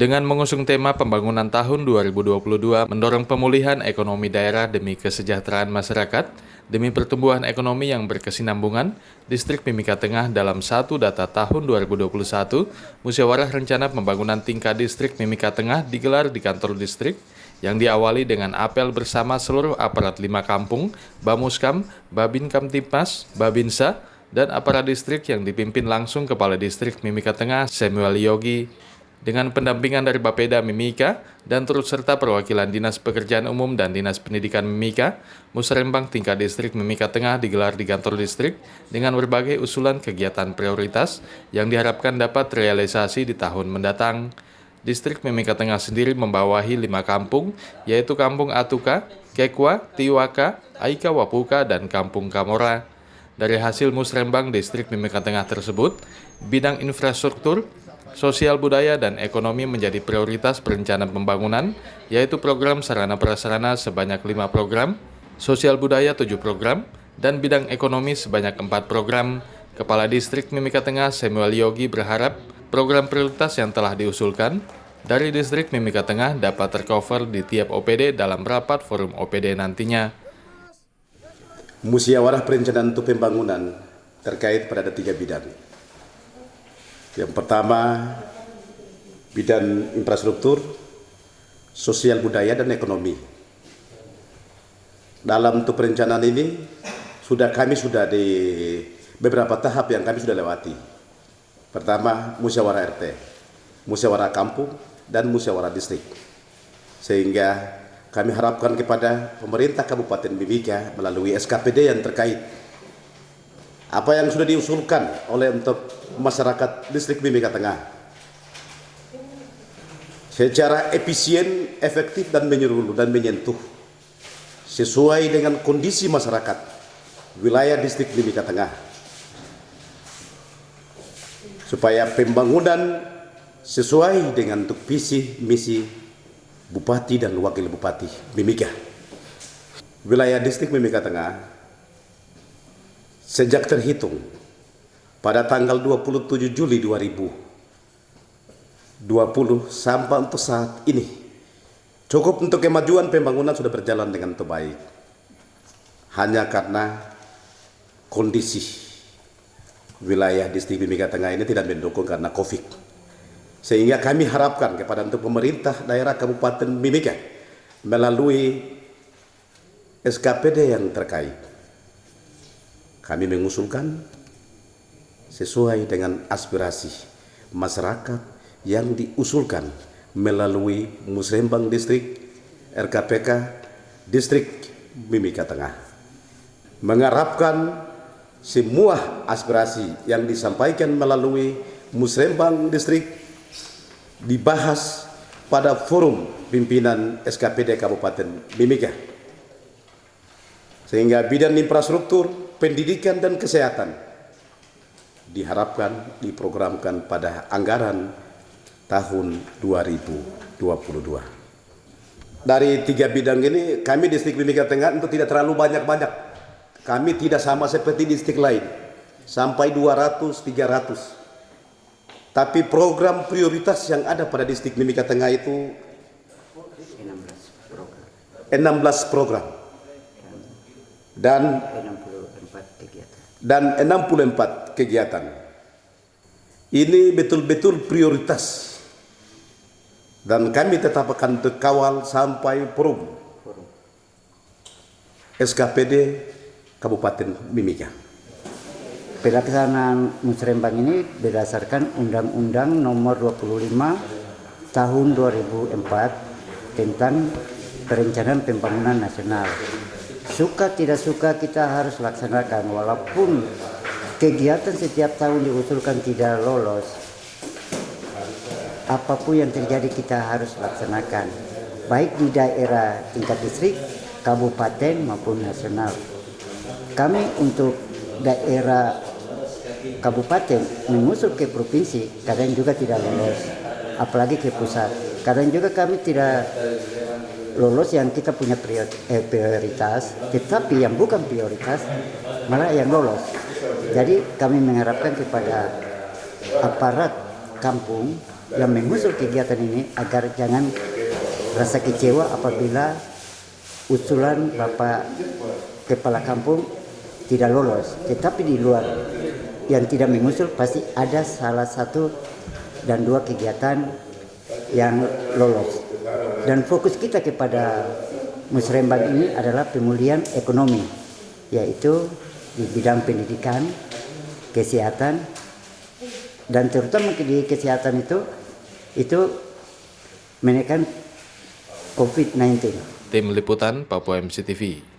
Dengan mengusung tema pembangunan tahun 2022 mendorong pemulihan ekonomi daerah demi kesejahteraan masyarakat, demi pertumbuhan ekonomi yang berkesinambungan, Distrik Mimika Tengah dalam satu data tahun 2021, musyawarah rencana pembangunan tingkat Distrik Mimika Tengah digelar di kantor distrik yang diawali dengan apel bersama seluruh aparat 5 kampung, Bamuskam, Babin Kamtipmas, Babinsa, dan aparat distrik yang dipimpin langsung Kepala Distrik Mimika Tengah Samuel Yogi. Dengan pendampingan dari Bapeda Mimika dan turut serta perwakilan Dinas Pekerjaan Umum dan Dinas Pendidikan Mimika, Musrembang tingkat Distrik Mimika Tengah digelar di kantor distrik dengan berbagai usulan kegiatan prioritas yang diharapkan dapat realisasi di tahun mendatang. Distrik Mimika Tengah sendiri membawahi 5 kampung, yaitu Kampung Atuka, Kekwa, Tiwaka, Aika Wapuka, dan Kampung Kamora. Dari hasil Musrembang Distrik Mimika Tengah tersebut, bidang infrastruktur, sosial budaya dan ekonomi menjadi prioritas perencanaan pembangunan, yaitu program sarana prasarana sebanyak 5 program, sosial budaya 7 program, dan bidang ekonomi sebanyak 4 program. Kepala Distrik Mimika Tengah Samuel Yogi berharap program prioritas yang telah diusulkan dari Distrik Mimika Tengah dapat tercover di tiap OPD dalam rapat forum OPD nantinya. Musyawarah perencanaan untuk pembangunan terkait pada 3 bidang. Yang pertama, bidang infrastruktur, sosial budaya, dan ekonomi. Dalam untuk perencanaan ini, kami sudah di beberapa tahap yang kami sudah lewati. Pertama, musyawarah RT, musyawarah kampung, dan musyawarah distrik. Sehingga kami harapkan kepada pemerintah Kabupaten Mimika melalui SKPD yang terkait apa yang sudah diusulkan oleh untuk masyarakat Distrik Mimika Tengah secara efisien, efektif, dan menyeluruh dan menyentuh sesuai dengan kondisi masyarakat wilayah Distrik Mimika Tengah, supaya pembangunan sesuai dengan untuk visi misi Bupati dan Wakil Bupati Mimika. Wilayah Distrik Mimika Tengah sejak terhitung pada tanggal 27 Juli 2020 sampai untuk saat ini, cukup untuk kemajuan pembangunan sudah berjalan dengan terbaik. Hanya karena kondisi wilayah Distrik Mimika Tengah ini tidak mendukung karena COVID. Sehingga kami harapkan kepada untuk pemerintah daerah Kabupaten Mimika melalui SKPD yang terkait, kami mengusulkan sesuai dengan aspirasi masyarakat yang diusulkan melalui Musrembang Distrik RKPK Distrik Mimika Tengah. Mengharapkan semua aspirasi yang disampaikan melalui Musrembang Distrik dibahas pada forum pimpinan SKPD Kabupaten Mimika. Sehingga bidang infrastruktur, pendidikan, dan kesehatan diharapkan diprogramkan pada anggaran tahun 2022. Dari 3 bidang ini, kami Distrik Mimika Tengah untuk tidak terlalu banyak-banyak. Kami tidak sama seperti distrik lain, sampai 200-300. Tapi program prioritas yang ada pada Distrik Mimika Tengah itu 16 program. Dan 64 kegiatan. Ini betul-betul prioritas. Dan kami tetap akan kawal sampai forum SKPD Kabupaten Mimika. Pelaksanaan Musrembang ini berdasarkan Undang-Undang Nomor 25 Tahun 2004 tentang Perencanaan Pembangunan Nasional. Suka tidak suka kita harus laksanakan, walaupun kegiatan setiap tahun diusulkan tidak lolos. Apapun yang terjadi kita harus laksanakan, baik di daerah tingkat distrik, kabupaten maupun nasional. Kami untuk daerah kabupaten mengusul ke provinsi, kadang juga tidak lolos, apalagi ke pusat. Kadang juga kami tidak lolos yang kita punya prioritas, tetapi yang bukan prioritas malah yang lolos. Jadi kami mengharapkan kepada aparat kampung yang mengusul kegiatan ini agar jangan rasa kecewa apabila usulan Bapak Kepala Kampung tidak lolos. Tetapi di luar yang tidak mengusul pasti ada salah satu dan dua kegiatan yang lolos. Dan fokus kita kepada Musrembang ini adalah pemulihan ekonomi, yaitu di bidang pendidikan, kesehatan, dan terutama di kesehatan itu menekan COVID-19. Tim Liputan Papua MCTV.